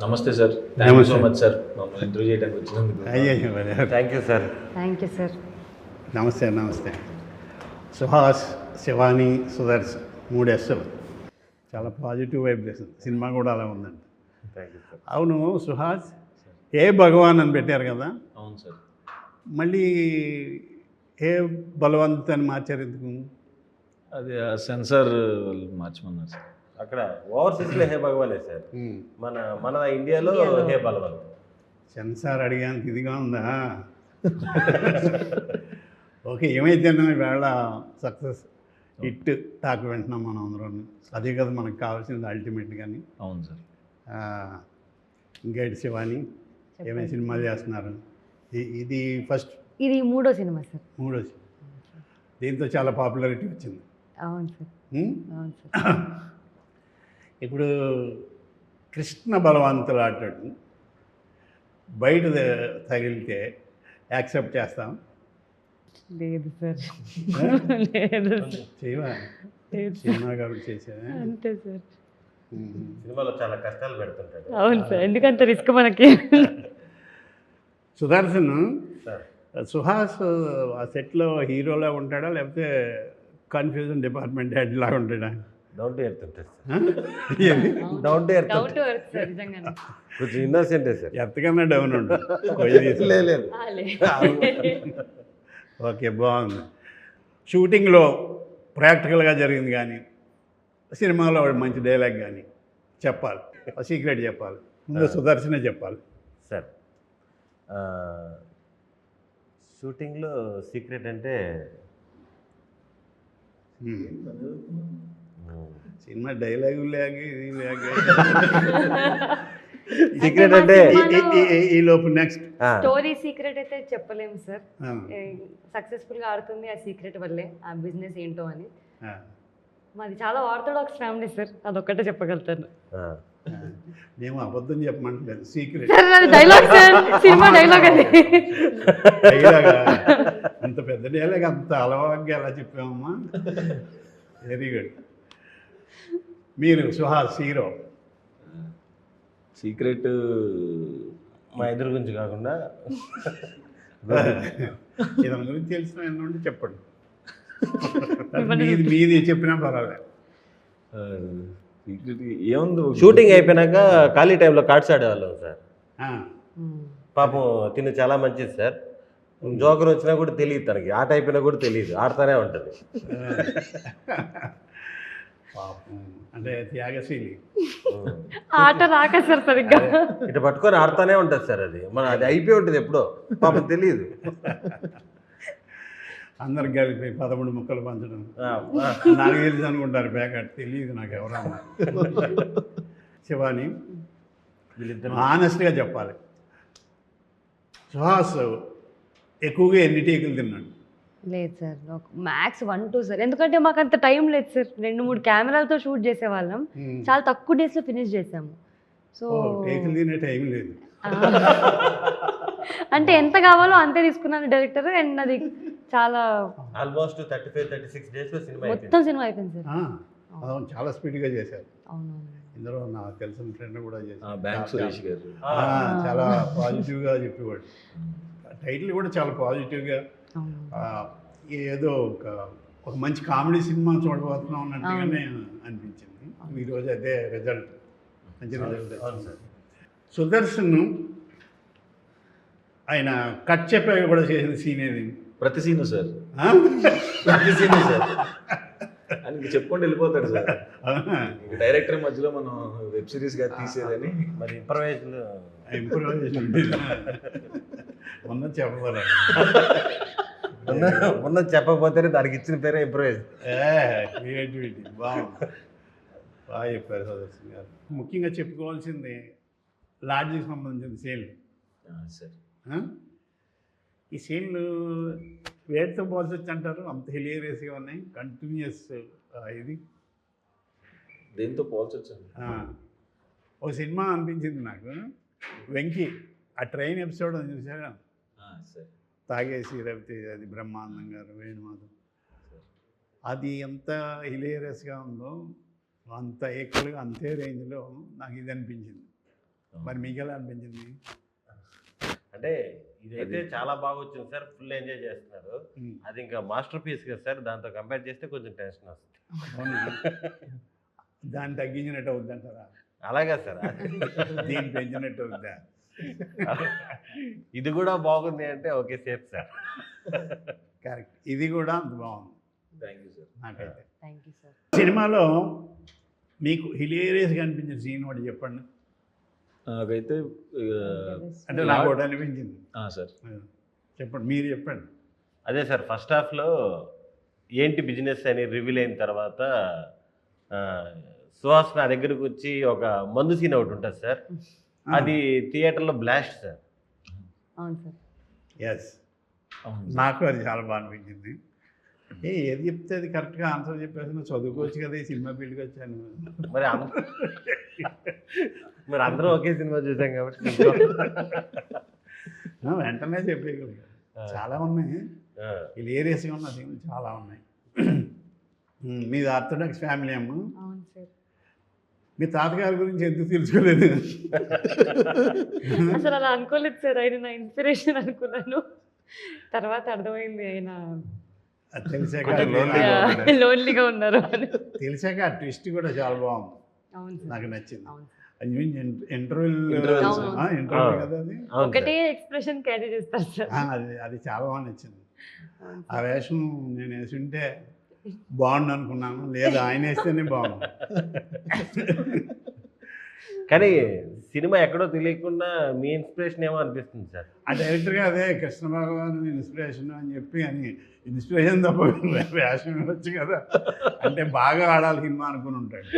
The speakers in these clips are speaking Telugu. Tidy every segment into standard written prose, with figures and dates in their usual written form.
నమస్తే sir, thank you so much sir మమ్మల్ని ఇంటర్వ్యూ చేయడానికి వచ్చినందుకు. Thank you sir. Thank you sir. నమస్తే నమస్తే. సుహాస్, శివాని, సుదర్శన్ 3 Sలు. చాలా పాజిటివ్ వైబ్రేషన్. సినిమా కూడా అలా ఉందండి. Thank you sir. అవును సుహాస్, ఏ భగవాన్ అని పెట్టారు కదా, అవును సార్. మళ్ళీ ఏ బలవంత్ అని మార్చారు ఎందుకు? అది ఆ సెన్సార్ వాళ్ళు మార్చమన్నారు సార్. అక్కడ ఓవర్సీస్లో హే భగవానే సార్, మన ఇండియాలో హే బలవంత్. సెన్సార్ అడిగానికి ఇదిగా ఉందా? ఓకే, ఏమైతేనే వేళ సక్సెస్ హిట్ టాక్ వింటున్నాం మనం అందరం. అదే కదా మనకు కావాల్సింది అల్టిమేట్. కానీ అవును సార్. ఇంకేంటి శివాని, ఏమైనా సినిమాలు చేస్తున్నారు? ఇది ఫస్ట్, ఇది 3వ సినిమా సార్. 3వ సినిమా. దీంతో చాలా పాపులారిటీ వచ్చింది. అవును సార్. అవును సార్. ఇప్పుడు కృష్ణ బలవంతులు ఆటాడు బయట తగిలితే యాక్సెప్ట్ చేస్తాం? లేదు సార్. లేదు చేయవా? సినిమా కాబట్టి చేసా అంతే సార్. సినిమాలో చాలా కష్టాలు పెడుతుంటాడు. అవును సార్, ఎందుకంత రిస్క్ మనకి. సుదర్శన్, సార్ సుహాస్ ఆ సెట్లో హీరోలా ఉంటాడా లేకపోతే కన్ఫ్యూజన్ డిపార్ట్మెంట్ హెడ్ లాగా ఉంటాడా? డౌన్ టు ఎర్త్ ఉంటుంది sir. Down to earth doubt sir, నిజంగానే. కొంచెం ఇన్నోసెంటే సార్. ఎంతకన్నా డౌన్ ఉంటుంది. లేదు. ఓకే, బాగుంది. షూటింగ్లో ప్రాక్టికల్గా జరిగింది కానీ సినిమాలో మంచి డైలాగ్ కానీ చెప్పాలి, సీక్రెట్ చెప్పాలి. ముందు సుదర్శనే చెప్పాలి సార్. షూటింగ్లో సీక్రెట్ అంటే సినిమా డైలాగు లేక ఇది లేక సీక్రెట్ అంటే ఈ లోపు నెక్స్ట్ స్టోరీ సీక్రెట్ అయితే చెప్పలేము సార్. సక్సెస్ఫుల్గా ఆడుతుంది ఆ సీక్రెట్ వల్లే, ఆ బిజినెస్ ఏంటో అని. మాది చాలా ఆర్థోడాక్స్ ఫ్యామిలీ సార్, అదొక్కటే చెప్పగలుగుతాను. మేము అబద్ధం చెప్పమంటలేదు, secret. Dialogue sir, cinema dialogue అది. డైలాగ్ అంత పెద్ద డైలాగ్ అంత అలవాటుగా ఎలా చెప్పామమ్మా? Very good. మీరు సుహాస్ హీరో, సీక్రెట్ మా ఇద్దరు గురించి కాకుండా ఇతని గురించి తెలిసిన ఎన్నుండి చెప్పండి. మీది చెప్పినా పర్వాలేదు. సీక్రెట్ ఏముంది, షూటింగ్ అయిపోయినాక ఖాళీ టైంలో కార్డ్స్ ఆడేవాళ్ళం సార్. పాపం తిను చాలా మంచిది సార్. జోకర్ వచ్చినా కూడా తెలియదు తనకి, ఆట అయిపోయినా కూడా తెలియదు, ఆడుతూనే ఉంటుంది. పాపం అంటే త్యాగశీలి. ఆట రాక సార్ సరిగ్గా ఇటు పట్టుకొని ఆడుతూనే ఉంటుంది సార్. అది అయిపోయి ఉంటుంది ఎప్పుడో, పాపం తెలియదు. అందరికి కలిపి 13 ముక్కలు పంచడం నాకు తెలుసు అనుకుంటారు, బ్యాకట్ తెలియదు నాకు ఎవరన్నా. శివాని, ఆనెస్ట్గా చెప్పాలి, సుహాస్ ఎక్కువగా ఎన్ని టేకులు తిన్నాడు? లేదు సార్, మ్యాక్స్ 1-2 సార్. ఎందుకంటే మాకు అంత టైం లేదు సార్. 2-3 కెమెరాలతో షూట్ చేసేవాళ్ళం, చాలా తక్కువ డేస్లో ఫినిష్ చేసాము. సో టేకులు తినే టైం లేదు. అంటే ఎంత కావాలో అంతే తీసుకున్నాను డైరెక్టర్. అండ్ అది చాలా ఆల్మోస్ట్ 35-36 డేస్లో సినిమా మొత్తం సినిమా అయిపోయింది సార్. అవును, చాలా స్పీడ్గా చేశారు. అవునవును. ఇందులో నాకు తెలిసిన ఫ్రెండ్ కూడా చేశారు, బ్యాంక్ సురేష్ గారు. చాలా పాజిటివ్గా చెప్పేవాడు. టైటిల్ కూడా చాలా పాజిటివ్గా, ఏదో ఒక మంచి కామెడీ సినిమా చూడబోతున్నాం అన్నట్టుగానే అనిపించింది. ఈరోజు అదే రిజల్ట్, మంచి రిజల్ట్. సుదర్శన్ ఆయన కట్ చెప్పాక కూడా చేసిన సీన్ ఏది? ప్రతి సీను సార్, ప్రతి సీను సార్. ఆయనకి చెప్పుకుంటూ వెళ్ళిపోతాడు సార్. డైరెక్టర్ మధ్యలో మనం వెబ్ సిరీస్గా తీసేదని మరి ఇంప్రవైజేషన్ ఉన్నది చెప్పగలరు. ఉన్నది చెప్పకపోతేనే దానికి ఇచ్చిన పేరే ఇంప్రవైజ్. క్రియేటివిటీ బాగుంది, బాగా చెప్పారు సుదర్శన్ గారు. ముఖ్యంగా చెప్పుకోవాల్సింది లాడ్జికి సంబంధించిన సీన్లు సార్. ఈ సీన్లు వేటితో పోల్చొచ్చు అంటారు? అంత హిలేరియస్గా ఉన్నాయి, కంటిన్యూస్. ఇది దేంతో పోల్చొచ్చు? ఒక సినిమా అనిపించింది నాకు, వెంకీ ఆ ట్రైన్ ఎపిసోడ్ అని చూసారా? తాగేసి రవితేజ, అది బ్రహ్మానందం గారు, వేణుమాధవ్, అది ఎంత హిలేరియస్గా ఉందో అంత ఈక్వల్గా అంతే రేంజ్లో నాకు ఇది అనిపించింది. మరి మీకు ఎలా అనిపించింది? అంటే ఇదైతే చాలా బాగా వచ్చింది సార్, ఫుల్ ఎంజాయ్ చేస్తున్నారు. అది ఇంకా మాస్టర్ పీస్ కదా సార్, దాంతో కంపేర్ చేస్తే కొంచెం టెన్షన్ వస్తుంది. అవునా? దాన్ని తగ్గించినట్టు అవుద్దంటారా? అలాగే సార్. దీన్ని పెంచినట్టు అవుద్దా? ఇది కూడా బాగుంది అంటే ఓకే సేఫ్ సార్. కరెక్ట్, ఇది కూడా అంత బాగుంది థ్యాంక్ యూ సార్. నాకైతే. Thank you sir. సినిమాలో మీకు హిలేరియస్గా అనిపించిన సీన్ ఒకటి చెప్పండి. నాకైతే అంటే నాకు ఒకటి అనిపించింది. సార్ చెప్పండి, మీరు చెప్పండి. అదే సార్, ఫస్ట్ హాఫ్లో ఏంటి బిజినెస్ అని రివీల్ అయిన తర్వాత సుహాస్ నా దగ్గరకు వచ్చి ఒక మందు సీన్ ఒకటి ఉంటుంది సార్, అది థియేటర్లో బ్లాస్ట్ సార్. అవును సార్. ఎస్, నాకు అది చాలా బాగా అనిపించింది. ఏది చెప్తే అది కరెక్ట్గా ఆన్సర్ చెప్పేసి నువ్వు చదువుకోవచ్చు కదా, ఈ సినిమా ఫీల్డ్కి వచ్చాను. మరి అందరూ ఒకే సినిమా చూసాం కాబట్టి వెంటనే చెప్పేయగలిగా. చాలా ఉన్నాయి, హిలేరియస్గా ఉన్న సీన్లు చాలా ఉన్నాయి. మీది ఆర్థోడాక్స్ ఫ్యామిలీ అమ్మ. అవును సార్. మీ తాతగారి గురించి ఎందుకు తెలుసుకోలేదు? అసలు అలా అనుకోలేదు సార్, ఆయన నా ఇన్స్పిరేషన్ అనుకున్నాను, తర్వాత అర్థమైంది ఆయన అది తెలిసాక లోన్లీగా ఉన్నారు అని. తెలిసాక ఆ ట్విస్ట్ కూడా చాలా బాగుంది. అవును సార్. నాకు నచ్చింది. అవును సార్. ఇంటర్వ్యూ కదా అది. ఒకటే ఎక్స్ప్రెషన్ క్యారీ చేస్తారు సార్. అది చాలా బాగా నచ్చింది. ఆ వేషం నేను వేసి ఉంటే బాగుండు అనుకున్నాను, లేదు ఆయన వేస్తేనే బాగుంది. కానీ సినిమా ఎక్కడో తెలియకుండా మీ ఇన్స్పిరేషన్ ఏమో అనిపిస్తుంది సార్. ఆ డైరెక్టర్గా అదే కృష్ణ భగవాన్ ఇన్స్పిరేషన్ అని చెప్పి అని ఇన్స్పిరేషన్ తప్ప వేషం ఇవ్వచ్చు కదా, అంటే బాగా ఆడాలి సినిమా అనుకుని ఉంటాడు.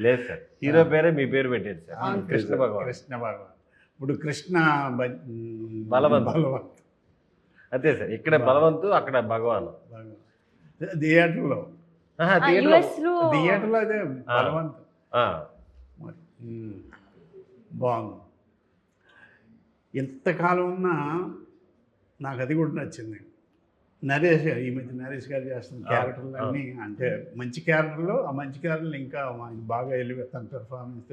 లేదు సార్, హీరో పేరే మీ పేరు పెట్టారు సార్, కృష్ణ భగవాన్. కృష్ణ భగవాన్. ఇప్పుడు కృష్ణ బలవంత్. అంతే సార్, ఇక్కడ బలవంతు, అక్కడ భగవాన్. థియేటర్లో థియేటర్లో అదే బలవంత్. బాగుంది. ఎంతకాలం ఉన్నా నాకు అది కూడా నచ్చింది. నరేష్ గారు, ఈ మధ్య నరేష్ గారు చేస్తున్న క్యారెక్టర్లు అన్నీ అంటే మంచి క్యారెక్టర్లు, ఆ మంచి క్యారెక్టర్లు ఇంకా బాగా తన పెర్ఫార్మెన్స్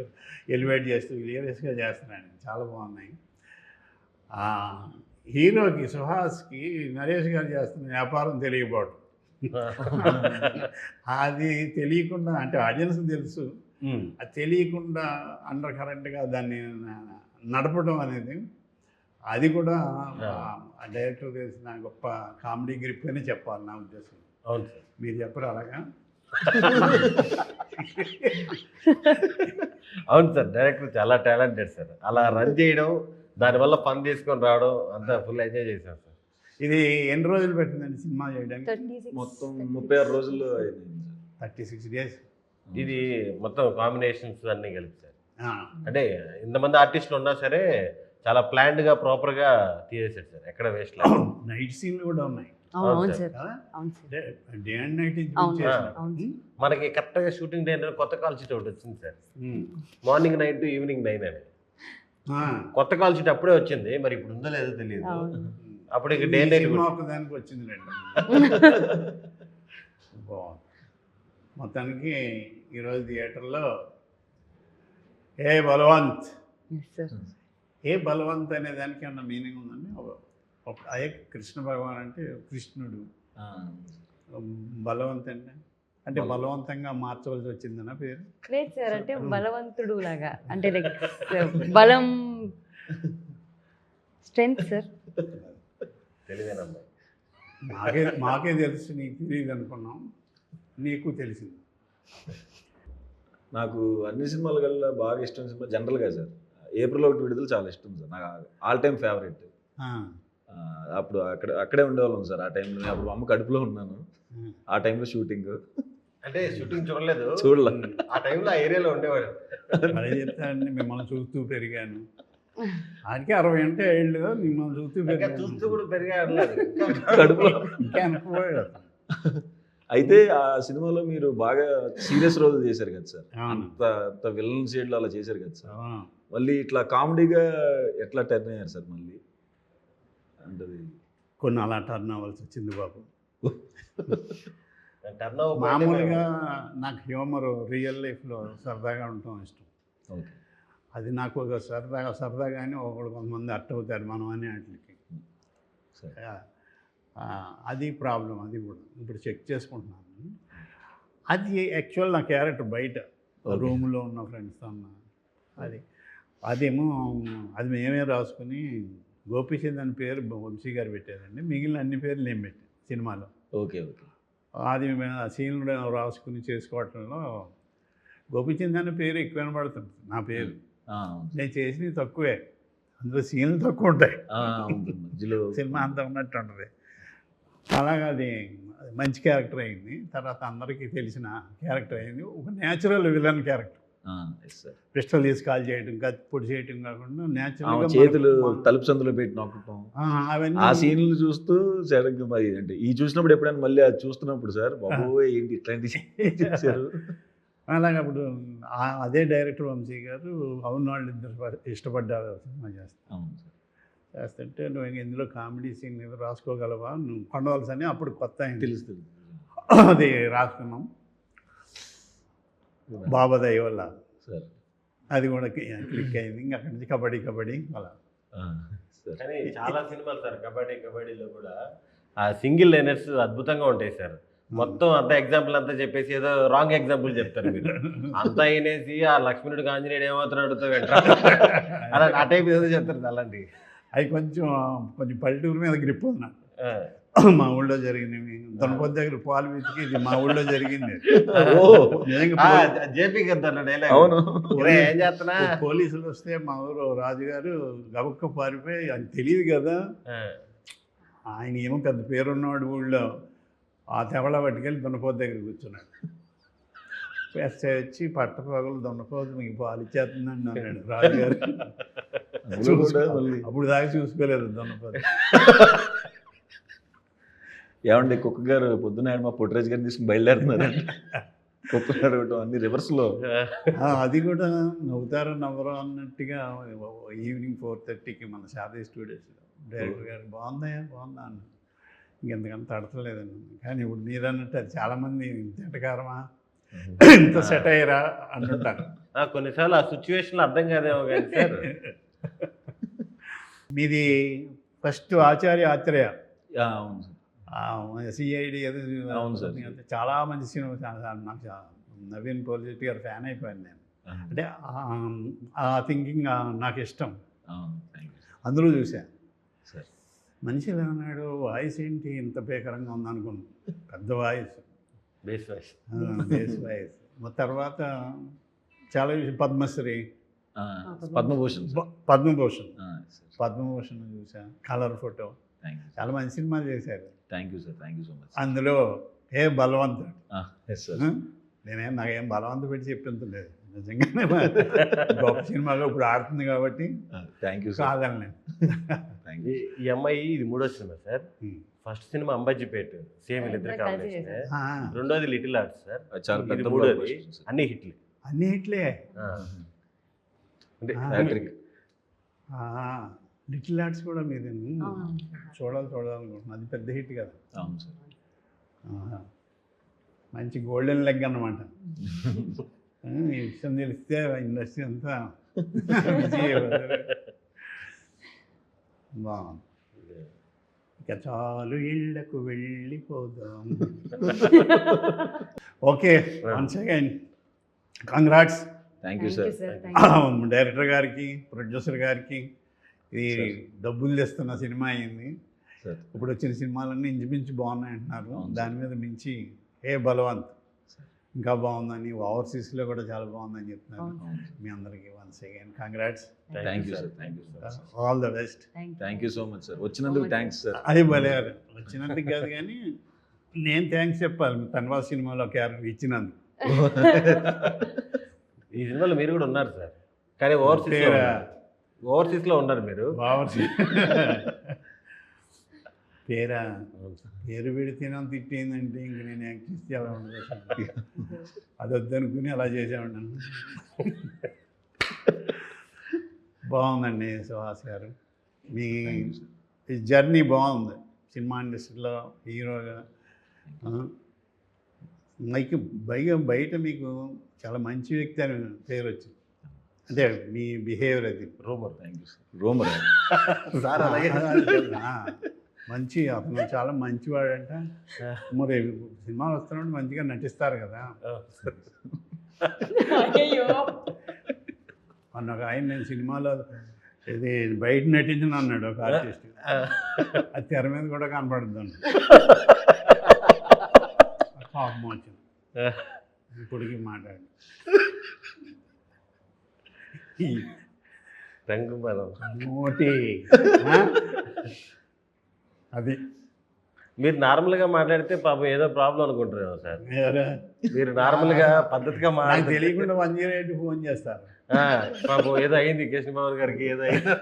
ఎలివేట్ చేస్తూ హిలేరియస్గా చేస్తున్నాడు, చాలా బాగున్నాయి. హీరోకి సుహాస్కి నరేష్ గారు చేస్తున్న వ్యాపారం తెలియకపోవడం, అది తెలియకుండా, అంటే ఆడియన్స్ తెలుసు, అది తెలియకుండా అండర్ కరెంట్గా దాన్ని నడపడం అనేది, అది కూడా డైరెక్టర్ తెలిసిన గొప్ప కామెడీ గ్రిప్ అని చెప్పాలి నా ఉద్దేశం. అవును సార్. మీరు చెప్పరు అలాగా? అవును సార్, డైరెక్టర్ చాలా టాలెంటెడ్ సార్. అలా రన్ చేయడం, దానివల్ల పని తీసుకొని రావడం అంతా ఫుల్ ఎంజాయ్ చేశాం సార్. ఇది ఎన్ని రోజులు పెట్టిందండి సినిమా చేయడానికి? మొత్తం 36 రోజుల్లో 36 days. ఇది మొత్తం కాంబినేషన్స్ అన్నీ కలిపి సార్. అంటే ఇంతమంది ఆర్టిస్టులు ఉన్నా సరే చాలా ప్లాన్డ్గా ప్రాపర్గా తీసేసాడు సార్, ఎక్కడ వేస్ట్ లేదు. నైట్ సీన్లు కూడా ఉన్నాయి. అవును సార్. Day and night. మనకి కరెక్ట్గా షూటింగ్ డే కొత్త కాల్ షీట్ ఒకటి వచ్చింది సార్, మార్నింగ్ 9 to ఈవినింగ్ 9 అని. కొత్త కాల్ షీట్ అప్పుడే వచ్చింది, మరి ఇప్పుడు ఉందో లేదో తెలియదు. అప్పుడు ఇక డే నైట్ దానికి వచ్చింది రెండు. మొత్తానికి ఈరోజు థియేటర్లో ఏ బలవంత్, ఏ బలవంత్ అనే దానికి ఏమన్నా మీనింగ్ ఉందండి? అదే కృష్ణ భగవాన్ అంటే కృష్ణుడు, బలవంత్ అంటే బలవంతంగా మార్చవలసి వచ్చిందన్న పేరు? లేదు సార్, అంటే బలవంతుడు లాగా, అంటే లైక్ బలం, స్ట్రెంగ్త్ సార్. తెలియదేనమ్మా, మాకే తెలుసు, నీకు తెలియదు అనుకున్నాం, నీకు తెలిసింది. నాకు అన్ని సినిమాల కల్లా బాగా ఇష్టం సినిమా జనరల్గా సార్ ఏప్రిల్ 1 విడుదల చాలా ఇష్టం సార్, నాకు ఆల్ టైమ్ ఫేవరెట్. అప్పుడు అక్కడే ఉండేవాళ్ళం సార్ ఆ టైంలో. నేను అప్పుడు అమ్మ కడుపులో ఉన్నాను ఆ టైంలో షూటింగ్. అంటే షూటింగ్ చూడలేదు, చూడలే. ఆ టైంలో ఆ ఏరియాలో ఉండేవాడు. అదే చెప్తానండి, మిమ్మల్ని చూస్తూ పెరిగాను. ఆయనకి 60 అంటే ఏళ్ళు, మిమ్మల్ని చూస్తూ కూడా పెరిగా కడుపులో. ఇంకా అనుకోలేదు. అయితే ఆ సినిమాలో మీరు బాగా సీరియస్ రోల్ చేశారు కదా సార్, అంత విలన్ షేడ్లో అలా చేశారు కదా సార్. మళ్ళీ ఇట్లా కామెడీగా ఎట్లా టర్న్ అయ్యారు సార్ మళ్ళీ? అంటే కొన్ని అలా టర్న్ అవ్వాల్సి వచ్చింది బాబు. టర్న్ ఓవర్ మామూలుగా నాకు హ్యూమర్ రియల్ లైఫ్లో సరదాగా ఉండటం ఇష్టం. ఓకే. అది నాకు ఒక సరదాగానే ఒకడు కొంతమంది అర్ట్ అవుతారు మనం అనే వాటికి. సరే. అది ప్రాబ్లం. అది కూడా ఇప్పుడు చెక్ చేసుకుంటున్నాను. అది యాక్చువల్ నా క్యారెక్టర్ బయట రూమ్లో ఉన్న ఫ్రెండ్స్తో ఉన్న అదేమో అది మేమే రాసుకుని గోపీచంద్ అని పేరు వంశీ గారు పెట్టారండి. మిగిలిన అన్ని పేర్లు నేను పెట్టాను సినిమాలో. ఓకే. ఓకే. అది సీన్లు రాసుకుని చేసుకోవటంలో గోపీచంద్ అనే పేరు ఎక్కువ వినబడుతుంది. నా పేరు నేను చేసినవి తక్కువే, అందులో సీన్లు తక్కువ ఉంటాయి. మధ్యలో సినిమా అంతా ఉన్నట్టు ఉంటుంది. అలాగా అది మంచి క్యారెక్టర్ అయింది. తర్వాత అందరికీ తెలిసిన క్యారెక్టర్ అయింది. ఒక న్యాచురల్ విలన్ క్యారెక్టర్. పిస్టల్ తీసి కాల్ చేయడం, పొడి చేయడం కాకుండా న్యాచురల్ చేతులు తలుపు సందులో పెట్టి నొక్కటం, అవన్నీ ఆ సీన్లు చూస్తూ సడన్గా మరి అంటే ఈ చూసినప్పుడు ఎప్పుడైనా మళ్ళీ అది చూస్తున్నప్పుడు సార్ బాబోయ్ ఏంటి ఇట్లాంటి చేశారు. అలాగే అప్పుడు అదే డైరెక్టర్ వంశీ గారు అవును వాళ్ళు ఇద్దరు ఇష్టపడ్డారు సినిమా చేస్తుంటే నువ్వు ఇందులో కామెడీ సీన్ ఏదో రాసుకోగలవా, నువ్వు కొండవలసి అని అప్పుడు కొత్త అయింది తెలుస్తుంది. అది రాసుకున్నాం బాబా దయ వల్ల. సార్ అది కూడా క్లిక్ అయింది. ఇంకా అక్కడి నుంచి కబడ్డీ అలా. కానీ చాలా సినిమాలు సార్ కబడ్డీలో కూడా ఆ సింగిల్ లైనర్స్ అద్భుతంగా ఉంటాయి సార్. మొత్తం అంతా ఎగ్జాంపుల్ అంతా చెప్పేసి ఏదో రాంగ్ ఎగ్జాంపుల్ చెప్తారు మీరు. అంతా అయినేసి ఆ లక్ష్మణుడికి ఆంజనేయుడు ఏమవుతున్నాడుతో అలా ఆ టైప్ ఏదో చెప్తారు. అలాంటివి అవి కొంచెం పల్లెటూరు మీద గ్రిప్ ఉంది. మా ఊళ్ళో జరిగినవి దొనపొద్దు దగ్గర పాలు వెతికి ఇది మా ఊళ్ళో జరిగింది. జేపీ గారు ఏం చేస్తున్నా పోలీసులు వస్తే మా ఊరు రాజుగారు గబక్క పారిపోయి అది తెలియదు కదా, ఆయన ఏమో పెద్ద పేరున్నవాడు ఊళ్ళో. ఆ తెవళ పట్టుకెళ్ళి దొనపోతు దగ్గర కూర్చున్నాడు. ఎస్ఐ వచ్చి పట్టపగలు దొనపోతు మీకు పాలు ఇచ్చేస్తుందండి అన్నాడు రాజుగారు. అప్పుడు దాకా చూసుకోలేదు దొనపోతు. ఏమండి కుక్క గారు పొద్దున్న మా పుట్టరాజు గారిని తీసుకుని బయలుదేరుతున్నారు. కుక్కలు అడగటం అన్ని రివర్స్లో. అది కూడా నవ్వుతారో నవ్వరో అన్నట్టుగా ఈవినింగ్ 4:30కి మన శారదీ స్టూడియోస్లో డైరెక్టర్ గారు బాగుందా అన్న. ఇంకెంతకంత తడతలేదండి. కానీ ఇప్పుడు మీరు అన్నట్టు అది చాలామంది ఇంతకారమా ఇంత సెట్ అయ్యారా అంటుంటారు. కొన్నిసార్లు ఆ సిచ్యువేషన్లో అర్థం కాదేమో కానీ సార్. మీది ఫస్ట్ ఆచార్య ఆత్రేయ అవును సిఐడి ఏదో అవును సార్. చాలా మంచి సినిమా. నాకు నవీన్ పోలిశెట్టి గారు ఫ్యాన్ అయిపోయాను నేను. అంటే ఆ థింకింగ్ నాకు ఇష్టం. అందులో చూశాను. మనిషి అన్నాడు వాయిస్ ఏంటి ఇంత భీకరంగా ఉందనుకున్నాను. పెద్ద వాయిస్, బేస్ వాయిస్. తర్వాత చాలా పద్మశ్రీ, పద్మభూషణ్ చూసా, కలర్ ఫోటో, చాలా మంచి సినిమాలు చేశారు. Thank you sir, thank you so much. అందులో ఏ బలవంతుడు, నాకేం బలవంతం పెట్టి చెప్పించలేదు, నిజంగానే గొప్ప సినిమాగా ఇప్పుడు ఆడుతుంది కాబట్టి థ్యాంక్ యూ కాదని. ఈ అమ్మాయి ఇది 3వ cinema sir. First cinema Ambajipeta, same ఇద్దరు కాంబినేషన్. రెండోది లిటిల్ ఆర్ట్స్ సార్. ఇది 3వది. అన్ని హిట్లే. అంటే లిటిల్ ఆర్ట్స్ కూడా మీరు చూడాలనుకుంటున్నాను. అది పెద్ద హిట్ కదా. అవును సార్. మంచి గోల్డెన్ లెగ్ అన్నమాట. ఈ విషయం తెలిస్తే ఇండస్ట్రీ అంతా బాగుంది. ఇక చాలు ఇళ్లకు వెళ్ళిపోదాం. Okay, once again congrats. Thank you sir. Director గారికి, ప్రొడ్యూసర్ గారికి. ఇది డబ్బులు తెస్తున్న సినిమా అయింది. ఇప్పుడు వచ్చిన సినిమాలన్నీ ఇంచుమించు బాగున్నాయి అంటున్నారు. దాని మీద మించి ఏ బలవంత్ ఇంకా బాగుందని, ఓవర్సీస్లో కూడా చాలా బాగుందని చెప్తున్నారు. మీ అందరికీ once again congrats. Thank you sir. Thank you sir. All the best. Thank you so much sir. వచ్చినందుకు థ్యాంక్స్ సార్. అది భలే, వచ్చినందుకు కాదు కానీ నేను థ్యాంక్స్ చెప్పాలి తన్వాస్ సినిమాలో క్యారెక్టర్ ఇచ్చినందుకు. ఈ సినిమాలో మీరు కూడా ఉన్నారు సార్, కానీ ఓవర్సీస్లో ఉన్నారు మీరు. పేరు పెడితేనే తిట్టేందంటే ఇంక నేను యాక్ట్ చేస్తే అలా ఉండదు. అది వద్దనుకుని అలా చేసామన్నాను. బాగుందండి సుహాస్ గారు, మీ జర్నీ బాగుంది సినిమా ఇండస్ట్రీలో హీరోగా. మీకు బయట మీకు చాలా మంచి వ్యక్తి అని పేరు వచ్చింది, అంటే మీ బిహేవియర్ అది. Rumour. Thank you sir. Rumour sir అలాగే మంచి, అతను చాలా మంచివాడంట. మరి సినిమాలు వస్తున్నప్పుడు మంచిగా నటిస్తారు కదా. మొన్న ఒక ఆయన నేను సినిమాలో ఇది బయట నటించిన అన్నాడు ఒక ఆర్టిస్ట్, అది తెర మీద కూడా కనపడుతుంది. కోపం వచ్చింది, ఇప్పటికి మాట్లాడి రంగు బలం. నోటి అది మీరు నార్మల్గా మాట్లాడితే పాపం ఏదో ప్రాబ్లం అనుకుంటారేమో సార్. ఎవరు? మీరు నార్మల్గా పద్ధతిగా నాకు మాట్లాడితే తెలియకుండా 108 ఫోన్ చేస్తారు. పాపం ఏదో అయింది కృష్ణబాబు గారికి, ఏదో అయింది.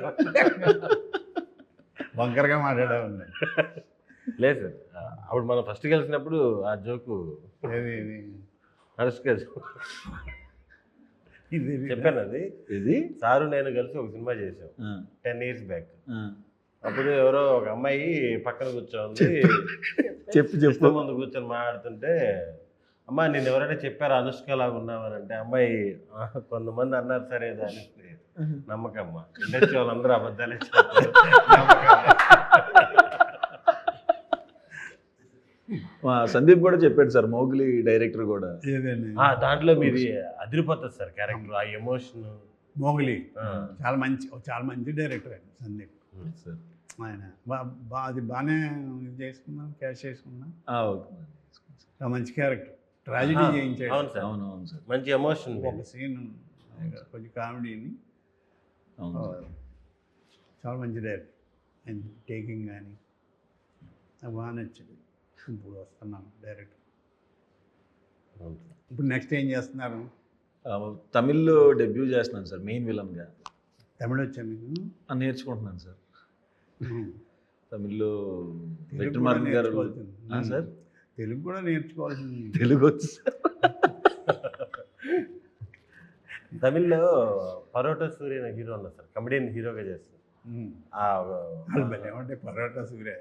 వంకరగా మాట్లాడేవాడిని. లేదు సార్, అప్పుడు మనం ఫస్ట్ కలిసినప్పుడు ఆ జోకు ఏది ఇది అనుష్క ఇది చెప్పాను. అది ఇది సారు నేను కలిసి ఒక సినిమా చేసాం 10 years బ్యాక్. అప్పుడు ఎవరో ఒక అమ్మాయి పక్కన కూర్చోంది, చెప్పు ముందు కూర్చొని మాట్లాడుతుంటే, అమ్మా నేను ఎవరైనా చెప్పారు అనుష్క లాగా ఉన్నామని అంటే, అమ్మాయి కొంతమంది అన్నారు సరే దాని నమ్మకమ్మ, ఇండస్ట్రీ వాళ్ళందరూ అబద్ధాలే చెప్తారు. సందీప్ కూడా చెప్పాడు సార్, మౌగ్లీ డైరెక్టర్ కూడా. ఏదండి దాంట్లో మీది అదిరిపోతుంది సార్ క్యారెక్టర్, ఆ ఎమోషన్. మోగ్లీ చాలా మంచి డైరెక్టర్ అండి సందీప్ సార్. ఆయన. అది బాగానే ఇది చేసుకున్నాం, క్యాష్ చేసుకున్నాం. చాలా మంచి క్యారెక్టర్, ట్రాజడీ చేయించాడు. అవును సార్, అవును సార్. మంచి ఎమోషన్. ఒక సీన్ కొంచెం కామెడీని, అవును చాలా మంచి డైరెక్టర్. అండ్ టేకింగ్ కానీ నాకు బాగా నచ్చింది. ఇప్పుడు వస్తున్నాను డైరెక్టర్. ఇప్పుడు నెక్స్ట్ ఏం చేస్తున్నారు? తమిళ్లో డెబ్యూ చేస్తున్నాను సార్, మెయిన్ విలన్గా. తమిళ వచ్చా మీకు? నేర్చుకుంటున్నాను సార్ తమిళ్లో. తెలుగు వెట్రిమారన్ కూడా గారు నేర్చుకోవాల్సింది. సార్, తెలుగు కూడా నేర్చుకోవాల్సింది. తెలుగు వచ్చు సార్. తమిళ్లో పరోటా సూర్య హీరో ఉన్నారు సార్, కమెడియన్ హీరోగా చేస్తారు. ఏమంటే పరోటా సూర్య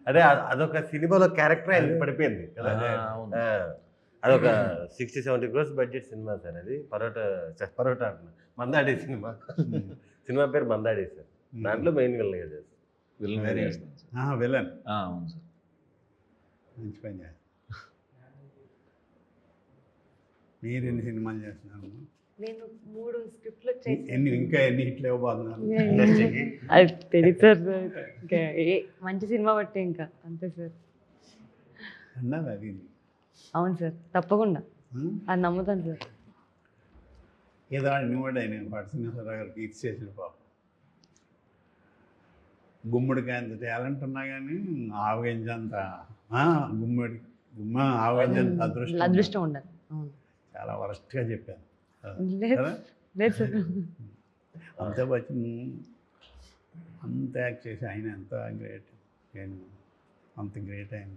అదే అదొక సినిమాలో క్యారెక్టర్ ఆయన పడిపోయింది కదా. అదొక 60-70 crores బడ్జెట్ సినిమా సార్ అది. పరోటా అంటున్నా, మందాడి సినిమా. సినిమా పేరు మందాడి సార్. దాంట్లో మెయిన్ విలన్గా చేస్తారు. విలన్ గానే చేస్తాను సార్. విలన్. అవును సార్. మంచి పని చేస్తారు. మీరు ఎన్ని సినిమాలు చేస్తున్నారు? నేను 3 స్క్రిప్ట్లు ఇంకా ఎన్ని హిట్లు ఇవ్వబోతున్నారు? అది తెలియదు సార్. ఇంకా మంచి సినిమా బట్టి ఇంకా అంతే సార్. అన్నది అది. అవును సార్, తప్పకుండా అది నమ్ముతాను సార్. ఏదో నువ్వు ఆయన పట్టినసరావు గారికి ఇచ్చేసాడు పాపం. గుమ్మడికాయ అంత టాలెంట్ ఉన్నా కానీ ఆవగించంత ఆవగించంత అదృష్టం ఉండాలి. చాలా వరస్ట్గా చెప్పాను లేదు లేదు సార్. అంత వచ్చి అంత యాక్ట్ చేసి ఆయన ఎంత గ్రేట్. నేను అంత గ్రేట్ ఆయన,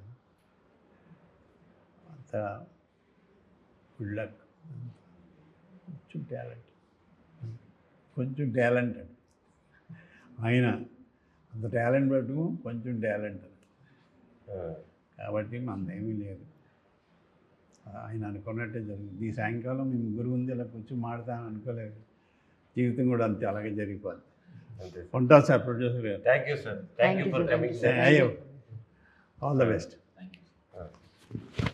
అంత గుడ్ లక్. కొంచెం టాలెంట్ ఆయన, అంత టాలెంట్ పట్టుకు కొంచెం టాలెంట్. కాబట్టి మనదేమీ లేదు. ఆయన అనుకున్నట్టే జరిగింది. ఈ సాయంకాలం మీ ముగ్గురు ఉంది ఇలా కొంచెం మాడతాను అనుకోలేదు. జీవితం కూడా అంతే అలాగే జరిగిపోద్ది. ఉంటాం సార్ ప్రొడ్యూసర్ గారు. Thank you sir, thank you for coming. All the best. Thank you.